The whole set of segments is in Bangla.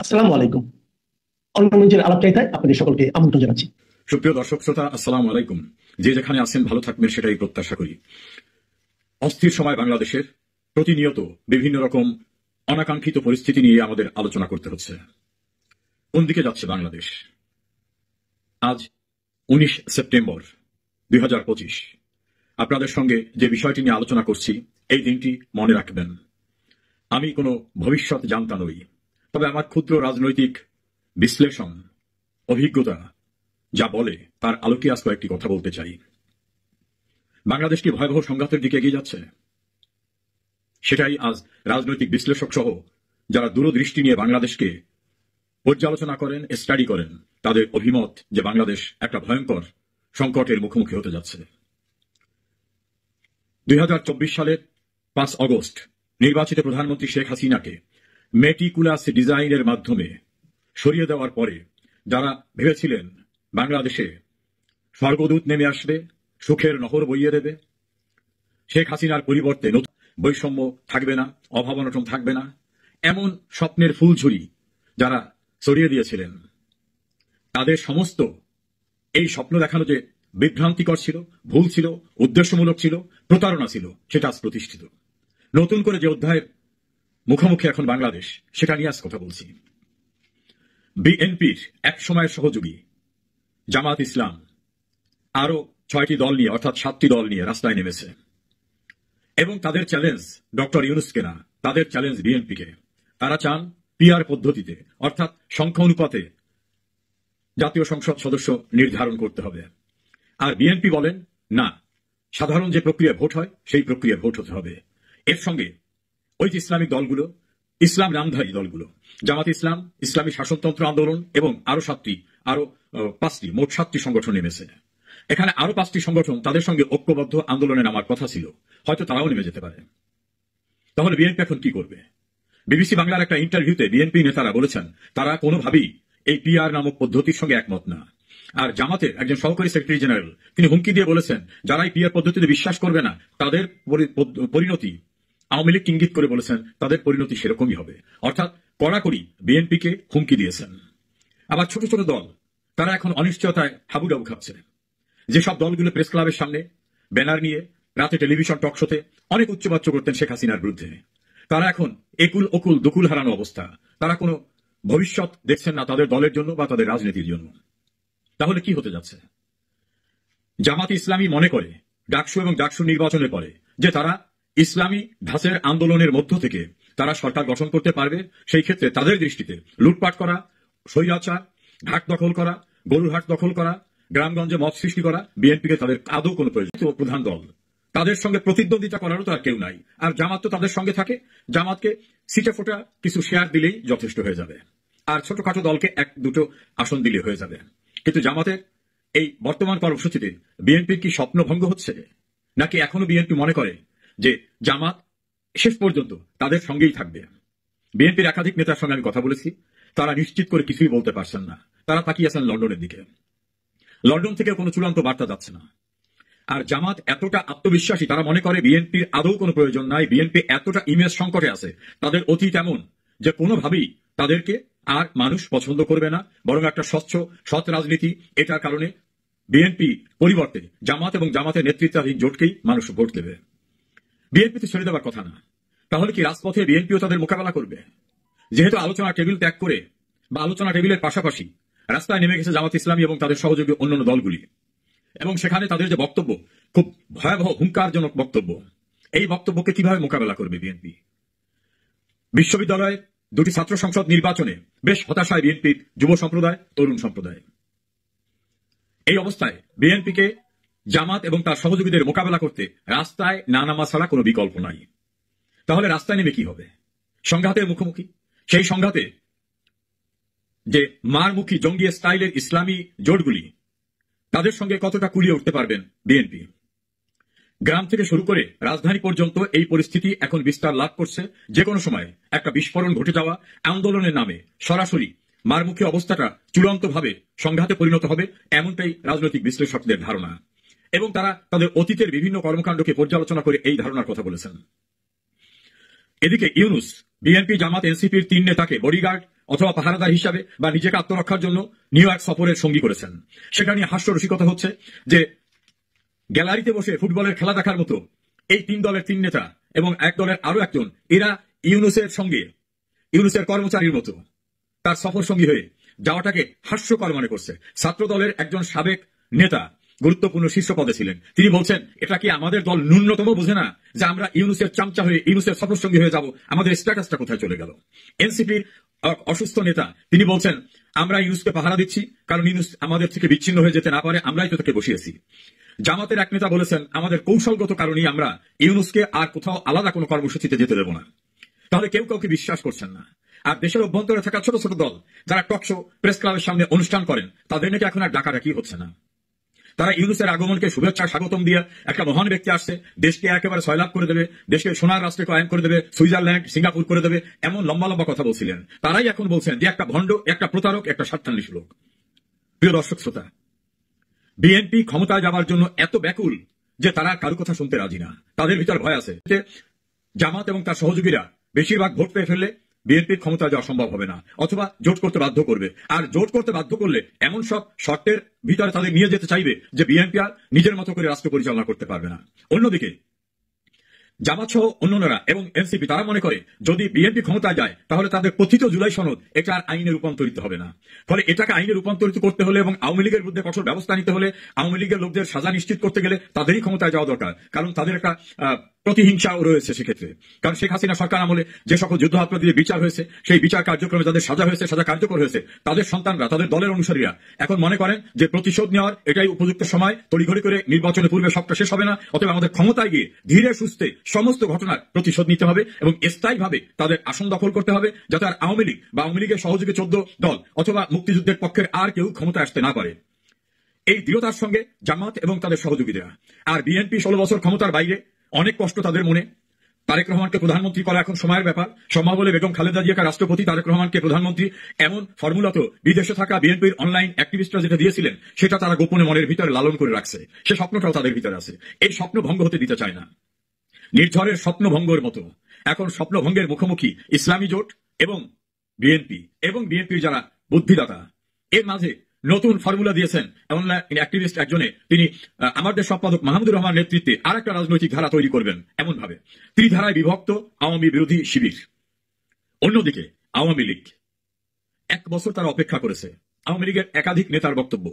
আসসালামু আলাইকুম। অন্য মঞ্চের আলাপচারিতায় আপনাদের সকলকে আমন্ত্রণ জানাচ্ছি। সুপ্রিয় দর্শক শ্রোতা, আসসালামু আলাইকুম। যে যেখানে আছেন ভালো থাকবেন সেটাই প্রত্যাশা করি। অস্থির সময় বাংলাদেশের, প্রতিনিয়ত বিভিন্ন রকম অনাকাঙ্ক্ষিত পরিস্থিতি নিয়ে আমাদের আলোচনা করতে হচ্ছে। কোন দিকে যাচ্ছে বাংলাদেশ? আজ 19 সেপ্টেম্বর 2025। আপনাদের সঙ্গে যে বিষয়টি নিয়ে আলোচনা করছি, এই দিনটি মনে রাখবেন। আমি কোনো ভবিষ্যৎ জানতা নই, তবে আমার ক্ষুদ্র রাজনৈতিক বিশ্লেষণ, অভিজ্ঞতা যা বলে তার আলোকে আজ কয়েকটি কথা বলতে চাই। বাংলাদেশ কি ভয়াবহ সংঘাতের দিকে এগিয়ে যাচ্ছে? সেটাই আজ রাজনৈতিক বিশ্লেষক সহ যারা দূরদৃষ্টি নিয়ে বাংলাদেশকে পর্যালোচনা করেন, স্টাডি করেন, তাদের অভিমত যে বাংলাদেশ একটা ভয়ঙ্কর সংকটের মুখোমুখি হতে যাচ্ছে। 2024 সালের 5 অগস্ট নির্বাচিত প্রধানমন্ত্রী শেখ হাসিনাকে মেটিকুলাস ডিজাইনের মাধ্যমে সরিয়ে দেওয়ার পরে যারা ভেবেছিলেন বাংলাদেশে স্বর্গদূত নেমে আসবে, সুখের নহর বইয়ে দেবে, শেখ হাসিনার পরিবর্তে নতুন বৈষম্য থাকবে না, অভাব অনটন থাকবে না, এমন স্বপ্নের ফুলঝুরি যারা ছড়িয়ে দিয়েছিলেন, তাদের সমস্ত এই স্বপ্ন দেখানো যে বিভ্রান্তিকর ছিল, ভুল ছিল, উদ্দেশ্যমূলক ছিল, প্রতারণা ছিল, সেটা আজ প্রতিষ্ঠিত। নতুন করে যে অধ্যায়ের মুখোমুখি এখন বাংলাদেশ, সেটা নিয়ে আজ কথা বলছি। বিএনপির এক সময়ের সহযোগী জামাত ইসলাম আরো 6টি দল নিয়ে, অর্থাৎ 7টি দল নিয়ে রাস্তায় নেমেছে এবং তাদের চ্যালেঞ্জ ডক্টর ইউনূসকে না, তাদের চ্যালেঞ্জ বিএনপিকে। তারা চান পিআর পদ্ধতিতে, অর্থাৎ সংখ্যা অনুপাতে জাতীয় সংসদ সদস্য নির্ধারণ করতে হবে। আর বিএনপি বলেন না, সাধারণ যে প্রক্রিয়া ভোট হয় সেই প্রক্রিয়া ভোট হতে হবে। এর সঙ্গে ওই যে ইসলামিক দলগুলো, ইসলাম নামধারী দলগুলো, জামাত ইসলাম, ইসলামী শাসনতন্ত্র আন্দোলন এবং আরো 5টি, মোট 7টি সংগঠন নেমেছে। এখানে আরো 5টি সংগঠন তাদের সঙ্গে ঐক্যবদ্ধ আন্দোলনে নামার কথা ছিল, হয়তো তারাও নেমে যেতে পারে। তাহলে বিএনপি এখন কি করবে? বিবিসি বাংলার একটা ইন্টারভিউতে বিএনপি নেতারা বলেছেন তারা কোনোভাবেই এই পিআর নামক পদ্ধতির সঙ্গে একমত না। আর জামাতের একজন সহকারী সেক্রেটারি জেনারেল তিনি হুমকি দিয়ে বলেছেন যারা এই পিআর পদ্ধতিতে বিশ্বাস করবে না তাদের পরিণতি, আওয়ামী লীগ ইঙ্গিত করে বলেছেন তাদের পরিণতি সেরকমই হবে। অর্থাৎ কড়াকড়ি বিএনপিকে হুমকি দিয়েছেন। আবার ছোট ছোট দল তারা এখন অনিশ্চয়তায় হাবুডাবু খাচ্ছে। যেসব দলগুলো প্রেস ক্লাবের সামনে ব্যানার নিয়ে রাতে টেলিভিশন টক শোতে অনেক উচ্চবাচ্য করতেন শেখ হাসিনার বিরুদ্ধে, তারা এখন একুল ওকুল দুকুল হারানো অবস্থা। তারা কোনো ভবিষ্যৎ দেখছেন না তাদের দলের জন্য বা তাদের রাজনীতির জন্য। তাহলে কি হতে যাচ্ছে? জামাত ইসলামী মনে করে ডাকসু এবং ডাকসু নির্বাচনের পরে যে তারা ইসলামী ধাঁচের আন্দোলনের মধ্য থেকে তারা সরকার গঠন করতে পারবে। সেই ক্ষেত্রে তাদের দৃষ্টিতে লুটপাট করা, স্বৈরাচার, ঘাট দখল করা, গরুর হাট দখল করা, গ্রামগঞ্জে মত সৃষ্টি করা বিএনপিকে তাদের আদৌ কোনো প্রয়োজন। প্রধান দল তাদের সঙ্গে প্রতিদ্বন্দ্বিতা করারও তার কেউ নাই। আর জামাত তো তাদের সঙ্গে থাকে, জামাতকে সিটে ফোটা কিছু শেয়ার দিলেই যথেষ্ট হয়ে যাবে, আর ছোটখাটো দলকে 1-2 আসন দিলে হয়ে যাবে। কিন্তু জামাতের এই বর্তমান কর্মসূচিতে বিএনপির কি স্বপ্নভঙ্গ হচ্ছে, নাকি এখনো বিএনপি মনে করে যে জামাত শেষ পর্যন্ত তাদের সঙ্গেই থাকবে? বিএনপির একাধিক নেতার সঙ্গে আমি কথা বলেছি, তারা নিশ্চিত করে কিছুই বলতে পারছেন না। তারা তাকিয়ে আছেন লন্ডনের দিকে। লন্ডন থেকে কোনো চূড়ান্ত বার্তা যাচ্ছে না। আর জামাত এতটা আত্মবিশ্বাসী, তারা মনে করে বিএনপির আদৌ কোনো প্রয়োজন নাই। বিএনপি এতটা ইমেজ সংকটে আছে, তাদের অতীত এমন যে কোনোভাবেই তাদেরকে আর মানুষ পছন্দ করবে না, বরং একটা স্বচ্ছ সৎ রাজনীতি, এটার কারণে বিএনপি পরিবর্তে জামাত এবং জামাতের নেতৃত্বাধীন জোটকেই মানুষ ভোট দেবে। বিএনপি তো ছেড়ে দেওয়ার কথা না। তাহলে কি রাজপথে বিএনপিও তাদের মোকাবেলা করবে? যেহেতু আলোচনা টেবিল ত্যাগ করে বা আলোচনা টেবিলের পাশাপাশি রাস্তায় নেমে গেছে জামাত ইসলামী এবং তাদের সহযোগী অন্যান্য দলগুলি, এবং সেখানে তাদের যে বক্তব্য খুব ভয়াবহ হুঙ্কারজনক বক্তব্য, এই বক্তব্যকে কিভাবে মোকাবেলা করবে বিএনপি? বিশ্ববিদ্যালয়ে 2টি ছাত্র সংসদ নির্বাচনে বেশ হতাশায় বিএনপির যুব সম্প্রদায়, তরুণ সম্প্রদায়। এই অবস্থায় বিএনপিকে জামাত এবং তার সহযোগীদের মোকাবেলা করতে রাস্তায় না নামা ছাড়া কোনো বিকল্প নাই। তাহলে রাস্তায় নেমে কি হবে? সংঘাতের মুখোমুখি। সেই সংঘাতে যে মারমুখী জঙ্গি স্টাইলের ইসলামী জোটগুলি, তাদের সঙ্গে কতটা কুলিয়ে উঠতে পারবেন বিএনপি? গ্রাম থেকে শুরু করে রাজধানী পর্যন্ত এই পরিস্থিতি এখন বিস্তার লাভ করছে। যে কোনো সময় একটা বিস্ফোরণ ঘটে যাওয়া, আন্দোলনের নামে সরাসরি মারমুখী অবস্থাটা চূড়ান্তভাবে সংঘাতে পরিণত হবে, এমনটাই রাজনৈতিক বিশ্লেষকদের ধারণা। এবং তারা তাদের অতীতের বিভিন্ন কর্মকাণ্ডকে পর্যালোচনা করে এই ধারণার কথা বলেছেন। এদিকে ইউনূস বিএনপি, জামাত, এনসিপির 3 নেতাকে বডিগার্ড অথবা পাহারাদার হিসাবে বা নিজেকে আত্মরক্ষার জন্য নিউ ইয়র্ক সফরের সঙ্গী করেছেন। সেটা নিয়ে হাস্যরসিকতা হচ্ছে যে গ্যালারিতে বসে ফুটবলের খেলা দেখার মতো এই 3 দলের 3 নেতা এবং এক দলের আরো একজন, এরা ইউনূসের সঙ্গে, ইউনূসের কর্মচারীর মতো তার সফর সঙ্গী হয়ে যাওয়াটাকে হাস্যকর মনে করছে। ছাত্র দলের একজন সাবেক নেতা, গুরুত্বপূর্ণ শীর্ষ পদে ছিলেন, তিনি বলছেন এটা কি আমাদের দল ন্যূনতম বোঝে না যে আমরা ইউনূসের চামচা হয়ে, ইউনূসের সফর সঙ্গী হয়ে যাব? আমাদের স্ট্যাটাসটা কোথায় চলে গেল? এনসিপির অসুস্থ নেতা, তিনি বলছেন আমরা ইউনূসকে পাহারা দিচ্ছি কারণ ইউনূস আমাদের থেকে বিচ্ছিন্ন হয়ে যেতে না পারে, আমরাই তো তাকে বসিয়েছি। জামাতের এক নেতা বলেছেন আমাদের কৌশলগত কারণেই আমরা ইউনূসকে আর কোথাও আলাদা কোনো কর্মসূচিতে যেতে দেব না। তাহলে কেউ কাউকে বিশ্বাস করছেন না। আর দেশের অভ্যন্তরে থাকা ছোট ছোট দল যারা টকশো, প্রেস ক্লাবের সামনে অনুষ্ঠান করেন, তাদের নাকি এখন আর ডাকাডাকি হচ্ছে না। তারা ইউনূসের আগমনকে শুভেচ্ছা স্বাগতম দিয়ে একটা মহান ব্যক্তি আসছে, দেশকে একেবারে সয়লাভ করে দেবে, দেশকে সোনার রাষ্ট্রে কায়েম করে দেবে, সুইজারল্যান্ড, সিঙ্গাপুর করে দেবে, এমন লম্বা লম্বা কথা বলছিলেন। তারাই এখন বলছেন যে একটা ভণ্ড, একটা প্রতারক, একটা স্বার্থান্বেষী লোক। প্রিয় দর্শক শ্রোতা, বিএনপি ক্ষমতায় যাওয়ার জন্য এত ব্যাকুল যে তারা কারো কথা শুনতে রাজি না। তাদের ভিতর ভয় আছে যে জামাত এবং তার সহযোগীরা বেশিরভাগ ভোট পেয়ে ফেললে বিএনপির ক্ষমতায় যাওয়া সম্ভব হবে না, অথবা জোট করতে বাধ্য করবে। আর জোট করতে বাধ্য করলে এমন সব শর্তের ভিতরে তাদের নিয়ে যেতে চাইবে যে বিএনপি আর নিজের মতো করে রাষ্ট্র পরিচালনা করতে পারবে না। অন্যদিকে জামাত সহ অন্যান্যরা এবং এনসিপি তারা মনে করে যদি বিএনপি ক্ষমতায় যায় তাহলে তাদের কথিত জুলাই সনদ এটা আর আইনে রূপান্তরিত হবে না। ফলে এটাকে আইনে রূপান্তরিত করতে হলে এবং আওয়ামী লীগের বিরুদ্ধে কঠোর ব্যবস্থা নিতে হলে, আওয়ামী লীগের লোকদের সাজা নিশ্চিত করতে গেলে তাদেরই ক্ষমতায় যাওয়া দরকার। কারণ তাদের একটা প্রতিহিংসাও রয়েছে সেক্ষেত্রে। কারণ শেখ হাসিনা সরকার আমলে যে সকল যুদ্ধাপরাধীদের বিচার হয়েছে, সেই বিচার কার্যক্রমে যাদের সাজা হয়েছে, সাজা কার্যকর হয়েছে, তাদের সন্তানরা, তাদের দলের অনুসারীরা এখন মনে করেন যে প্রতিশোধ নেওয়ার এটাই উপযুক্ত সময়, তড়িঘড়ি করে নির্বাচনের পূর্বে সবটা শেষ হবে না, অথবা আমাদের ক্ষমতায় গিয়ে ধীরে সুস্থে সমস্ত ঘটনার প্রতিশোধ নিতে হবে এবং স্থায়ীভাবে তাদের আসন দখল করতে হবে, যাতে আর আওয়ামী লীগ বা আওয়ামী লীগের সহযোগী 14 দল অথবা মুক্তিযুদ্ধের পক্ষের আর কেউ ক্ষমতায় আসতে না পারে। এই দৃঢ়তার সঙ্গে জামাত এবং তাদের সহযোগীরা। আর বিএনপি 16 বছর ক্ষমতার বাইরে, অনেক কষ্ট তাদের মনে। তারেক রহমানকে প্রধানমন্ত্রী করা এখন সময়ের ব্যাপার। সম্ভব হলে বেগম খালেদা জিয়াকে রাষ্ট্রপতি, তারেক রহমানকে প্রধানমন্ত্রী, এমন ফর্মুলা তো বিদেশে থাকা বিএনপির অনলাইন অ্যাক্টিভিস্টরা যেটা দিয়েছিলেন সেটা তারা গোপনে মনের ভিতরে লালন করে রাখছে। সে স্বপ্নটাও তাদের ভিতরে আছে। এই স্বপ্ন ভঙ্গ হতে দিতে চায় না। নির্ঝরের স্বপ্ন ভঙ্গের মতো এখন স্বপ্ন ভঙ্গের মুখোমুখি ইসলামী জোট এবং বিএনপি এবং বিএনপির যারা বুদ্ধিদাতা। এর মাঝে নতুন ফর্মুলা দিয়েছেন অনলাইন অ্যাক্টিভিস্ট একজনে, তিনি আমাদের সম্পাদক মাহমুদুর রহমান নেতৃত্বে আর একটা রাজনৈতিক ধারা তৈরি করবেন এমন ভাবে। ত্রিধারায় বিভক্ত আওয়ামী বিরোধী শিবির। অন্যদিকে আওয়ামী লীগ 1 বছর তারা অপেক্ষা করেছে। আওয়ামী লীগের একাধিক নেতার বক্তব্য,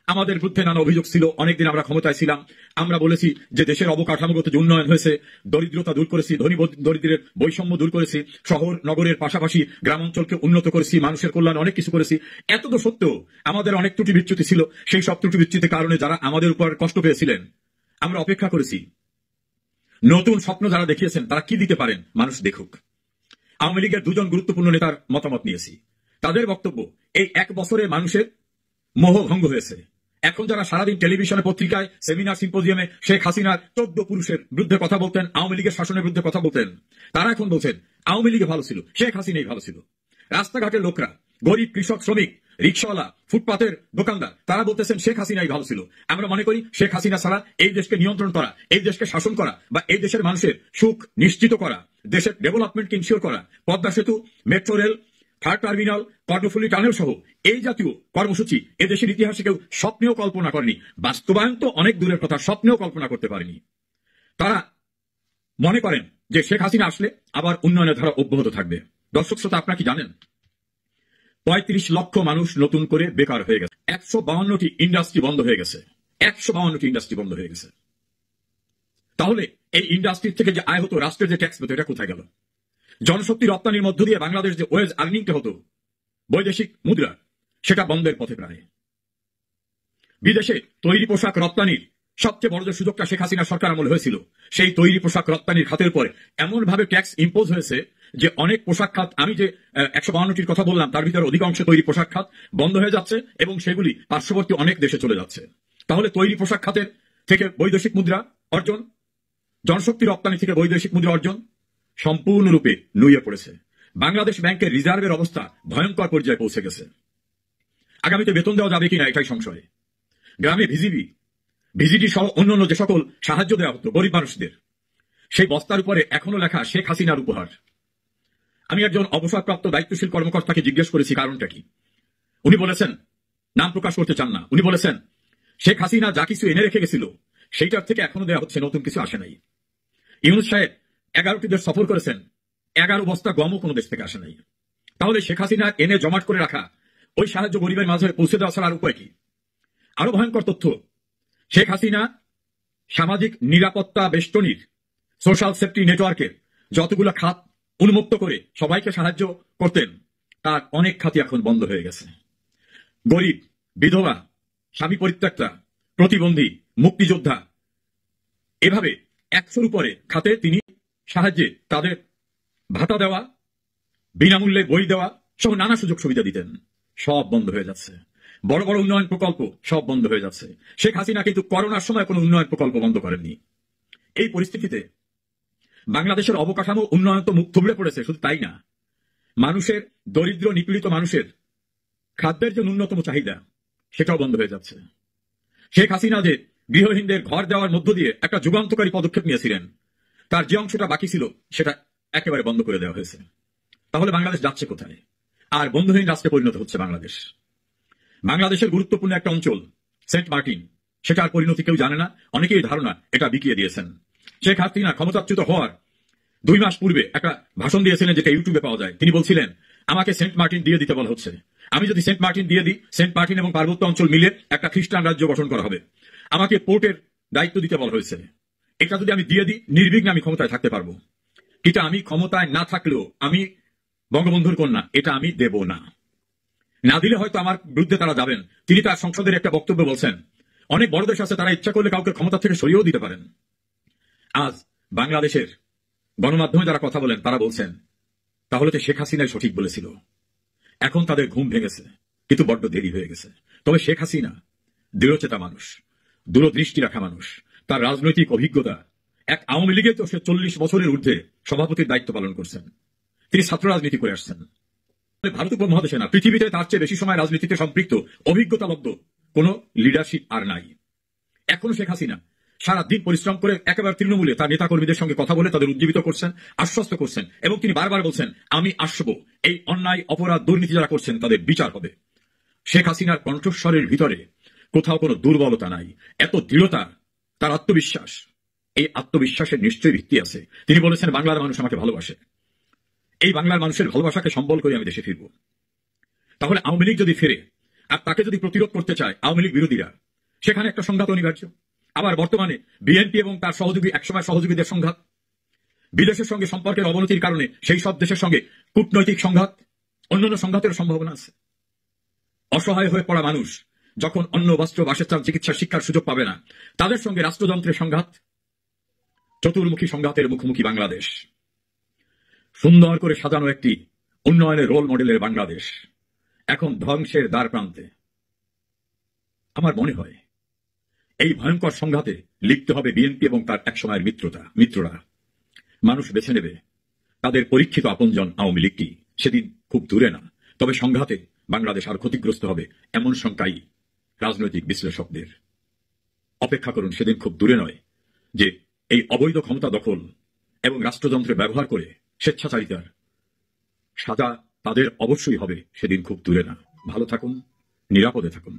আমাদের বিরুদ্ধে নানা অভিযোগ ছিল, অনেকদিন আমরা ক্ষমতায় ছিলাম, আমরা বলেছি যে দেশের অবকাঠামোগত যে উন্নয়ন হয়েছে, দরিদ্রতা দূর করেছি, ধনী দরিদ্রের বৈষম্য দূর করেছি, শহর নগরের পাশাপাশি গ্রামাঞ্চলকে উন্নত করেছি, মানুষের কল্যাণে অনেক কিছু করেছি। এত তো সত্ত্বেও আমাদের অনেক ত্রুটি বিচ্যুতি ছিল। সেই সব ত্রুটি বিচ্যুতির কারণে যারা আমাদের উপর কষ্ট পেয়েছিলেন, আমরা অপেক্ষা করেছি। নতুন স্বপ্ন যারা দেখিয়েছেন তারা কি দিতে পারেন মানুষ দেখুক। আওয়ামী লীগের 2 জন গুরুত্বপূর্ণ নেতার মতামত নিয়েছি। তাদের বক্তব্য, এই 1 বছরে মানুষের মোহভঙ্গ হয়েছে। এখন যারা সারাদিন টেলিভিশনে, পত্রিকায়, সেমিনার, সিম্পোজিয়ামে শেখ হাসিনার 14 পুরুষের বিরুদ্ধে কথা বলতেন, আওয়ামী লীগের শাসনের বিরুদ্ধে কথা বলতেন, তারা এখন বলছেন আওয়ামী লীগে ভালো ছিল, শেখ হাসিনাই ভালো ছিল। রাস্তাঘাটের লোকরা, গরিব, কৃষক, শ্রমিক, রিক্সাওয়ালা, ফুটপাতের দোকানদার, তারা বলতেছেন শেখ হাসিনাই ভালো ছিল। আমরা মনে করি শেখ হাসিনা ছাড়া এই দেশকে নিয়ন্ত্রণ করা, এই দেশকে শাসন করা বা এই দেশের মানুষের সুখ নিশ্চিত করা, দেশের ডেভেলপমেন্টকে ইনশিওর করা, পদ্মা সেতু, metro rail, 3rd terminal, Karnaphuli tunnel সহ এই জাতীয় কর্মসূচি এদেশের ইতিহাসে কেউ স্বপ্নেও কল্পনা করেনি। বাস্তবায়ন তো অনেক দূরের কথা, স্বপ্নেও কল্পনা করতে পারেনি। তারা মনে করেন যে শেখ হাসিনা আসলে আবার উন্নয়নের ধারা অব্যাহত থাকবে। দর্শক শ্রোতা, আপনারা কি জানেন 35 লক্ষ মানুষ নতুন করে বেকার হয়ে গেছে, 152টি ইন্ডাস্ট্রি বন্ধ হয়ে গেছে, 152টি ইন্ডাস্ট্রি বন্ধ হয়ে গেছে। তাহলে এই ইন্ডাস্ট্রি থেকে যে আয় হতো, রাষ্ট্রের যে ট্যাক্স পেত, এটা কোথায় গেল? জনশক্তি রপ্তানির মধ্য দিয়ে বাংলাদেশ যে ওয়েজ আর্নিংটা হতো, বৈদেশিক মুদ্রা, সেটা বন্ধের পথে প্রায়। বিদেশে তৈরি পোশাক রপ্তানির সবচেয়ে বড় যে সুযোগটা শেখ হাসিনা সরকার আমলে হয়েছিল, সেই তৈরি পোশাক রপ্তানির খাতের উপরে এমন ভাবে ট্যাক্স ইম্পোজ হয়েছে যে অনেক পোশাক খাত, আমি যে 152টির কথা বললাম তার ভিতরে অধিকাংশ তৈরি পোশাক খাত বন্ধ হয়ে যাচ্ছে এবং সেগুলি পার্শ্ববর্তী অনেক দেশে চলে যাচ্ছে। তাহলে তৈরি পোশাক খাতের থেকে বৈদেশিক মুদ্রা অর্জন, জনশক্তি রপ্তানি থেকে বৈদেশিক মুদ্রা অর্জন সম্পূর্ণরূপে নুয়ে পড়েছে। বাংলাদেশ ব্যাংকের রিজার্ভের অবস্থা ভয়ঙ্কর পর্যায়ে পৌঁছে গেছে। আগামীতে বেতন দেওয়া যাবে কিনা এটাই সংশয়। গ্রামে ভিজিটি সহ অন্যান্য যে সকল সাহায্য দেওয়া হতো গরিব মানুষদের, সেই বস্তার উপরে এখনো লেখা শেখ হাসিনার উপহার। আমি একজন অবসরপ্রাপ্ত দায়িত্বশীল কর্মকর্তাকে জিজ্ঞেস করেছি কারণটা কি। উনি বলেছেন, নাম প্রকাশ করতে চান না, উনি বলেছেন শেখ হাসিনা যা কিছু এনে রেখে গেছিল সেইটার থেকে এখনো দেওয়া হচ্ছে, নতুন কিছু আসে নাই। ইউনূস সাহেব 11টি দেশ সফর করেছেন, 11 বস্তা গমও কোনো দেশ থেকে আসে নাই। তাহলে শেখ হাসিনা এনে জমাট করে রাখা ওই সাহায্য গরিবের মাঝে পৌঁছে দেওয়া ছাড়া আর উপায় কি? আরো ভয়ঙ্কর তথ্য, শেখ হাসিনা সামাজিক নিরাপত্তা বেষ্টনীর সোশ্যাল সেফটি নেটওয়ার্কের যতগুলো খাত উন্মুক্ত করে সবাইকে সাহায্য করতেন, তার অনেক খাতই এখন বন্ধ হয়ে গেছে। গরিব, বিধবা, স্বামী পরিত্যক্তা, প্রতিবন্ধী, মুক্তিযোদ্ধা, এভাবে 100-র উপরে খাতে তিনি সাহায্যে তাদের ভাতা দেওয়া, বিনামূল্যে বই দেওয়া সহ নানা সুযোগ সুবিধা দিতেন, সব বন্ধ হয়ে যাচ্ছে। বড় বড় উন্নয়ন প্রকল্প সব বন্ধ হয়ে যাচ্ছে। শেখ হাসিনা কিন্তু করোনার সময় কোনো উন্নয়ন প্রকল্প বন্ধ করেননি। এই পরিস্থিতিতে বাংলাদেশের অবকাঠামো উন্নয়ন তো মুখ থুবড়ে পড়েছে। শুধু তাই না, মানুষের, দরিদ্র নিপীড়িত মানুষের খাদ্যের যে ন্যূনতম চাহিদা সেটাও বন্ধ হয়ে যাচ্ছে। শেখ হাসিনা যে গৃহহীনদের ঘর দেওয়ার মধ্য দিয়ে একটা যুগান্তকারী পদক্ষেপ নিয়েছিলেন, তার যে অংশটা বাকি ছিল সেটা একেবারে বন্ধ করে দেওয়া হয়েছে। তাহলে বাংলাদেশ যাচ্ছে কোথায়? আর বন্ধুহীন রাষ্ট্রে পরিণত হচ্ছে বাংলাদেশ। বাংলাদেশের গুরুত্বপূর্ণ একটা অঞ্চল সেন্ট মার্টিন, সেটার পরিণতি কেউ জানে না, অনেকেই ধারণা এটা বিকিয়ে দিয়েছেন। শেখ হাসিনা ক্ষমতাচ্যুত হওয়ার 2 মাস পূর্বে একটা ভাষণ দিয়েছিলেন, যেটা ইউটিউবে পাওয়া যায়। তিনি বলছিলেন, আমাকে সেন্ট মার্টিন দিয়ে দিতে বলা হচ্ছে, আমি যদি সেন্ট মার্টিন দিয়ে দিই, সেন্ট মার্টিন এবং পার্বত্য অঞ্চল মিলে একটা খ্রিস্টান রাজ্য গঠন করা হবে। আমাকে পোর্টের দায়িত্ব দিতে বলা হয়েছে, এটা যদি আমি দিয়ে দিই নির্বিঘ্নে আমি ক্ষমতায় থাকতে পারবো। এটা আমি ক্ষমতায় না থাকলেও আমি বঙ্গবন্ধুর কন্যা, এটা আমি দেব না। না দিলে হয়তো আমার বিরুদ্ধে তারা যাবেন। তিনি তার সংসদের একটা বক্তব্য বলছেন, অনেক বড় দেশ আছে তারা ইচ্ছা করলে কাউকে ক্ষমতা থেকে সরিয়েও দিতে পারেন। আজ বাংলাদেশের গণমাধ্যমে যারা কথা বলেন তারা বলছেন, তাহলে তো শেখ হাসিনাই সঠিক বলেছিল। এখন তাদের ঘুম ভেঙেছে, কিন্তু বড্ড দেরি হয়ে গেছে। তবে শেখ হাসিনা দৃঢ়চেতা মানুষ, দূরদৃষ্টি রাখা মানুষ। তার রাজনৈতিক অভিজ্ঞতা, এক আওয়ামী লীগে তো সে 40 বছরের ঊর্ধ্বে সভাপতির দায়িত্ব পালন করছেন। তিনি ছাত্র রাজনীতি করে আসছেন। ভারত উপমহাদেশে না, পৃথিবীতে তার চেয়ে বেশি সময় রাজনীতিতে সম্পৃক্ত অভিজ্ঞতালব্ধ কোন লিডারশিপ আর নাই। এখনো শেখ হাসিনা সারাদিন পরিশ্রম করে একেবারে তৃণমূলে তার নেতাকর্মীদের সঙ্গে কথা বলে তাদের উজ্জীবিত করছেন, আশ্বস্ত করছেন, এবং তিনি বারবার বলছেন, আমি আসবো, এই অন্যায়, অপরাধ, দুর্নীতি যারা করছেন তাদের বিচার হবে। শেখ হাসিনার কণ্ঠস্বরের ভিতরে কোথাও কোনো দুর্বলতা নাই, এত দৃঢ়তা, তার আত্মবিশ্বাস। এই আত্মবিশ্বাসের নিশ্চয়ই ভিত্তি আছে। তিনি বলেছেন, বাংলার মানুষ আমাকে ভালোবাসে, এই বাংলার মানুষের ভালোবাসাকে সম্বল করে আমি দেশে ফিরব। তাহলে আওয়ামী লীগ যদি ফিরে আর তাকে যদি প্রতিরোধ করতে চায় আওয়ামী লীগ বিরোধীরা, সেখানে একটা সংঘাত অনিবার্য। আবার বর্তমানে বিএনপি এবং তার সহযোগী, একসময় সহযোগীদের সংঘাত, বিদেশের সঙ্গে সম্পর্কের অবনতির কারণে সেই সব দেশের সঙ্গে কূটনৈতিক সংঘাত, অন্যান্য সংঘাতের সম্ভাবনা আছে। অসহায় হয়ে পড়া মানুষ যখন অন্ন, বস্ত্র, বাসস্থান, চিকিৎসা, শিক্ষার সুযোগ পাবে না, তাদের সঙ্গে রাষ্ট্রযন্ত্রের সংঘাত, চতুর্মুখী সংঘাতের মুখোমুখি বাংলাদেশ। সুন্দর করে সাজানো একটি উন্নয়নের রোল মডেলের বাংলাদেশ এখন ধ্বংসের দ্বার প্রান্তে। আমার মনে হয় এই ভয়ঙ্কর সংঘাতে লিখতে হবে বিএনপি এবং তার একসময়ের মিত্ররা। মানুষ বেছে নেবে তাদের পরীক্ষিত আপনজন আওয়ামী লীগকে। সেদিন খুব দূরে না, তবে সংঘাতে বাংলাদেশ আর ক্ষতিগ্রস্ত হবে এমন শঙ্কাই রাজনৈতিক বিশ্লেষকদের। অপেক্ষা করুন, সেদিন খুব দূরে নয় যে এই অবৈধ ক্ষমতা দখল এবং রাষ্ট্রযন্ত্রের ব্যবহার করে স্বেচ্ছাচারিতার সাজা তাদের অবশ্যই হবে। সেদিন খুব দূরে না। ভালো থাকুন, নিরাপদে থাকুন।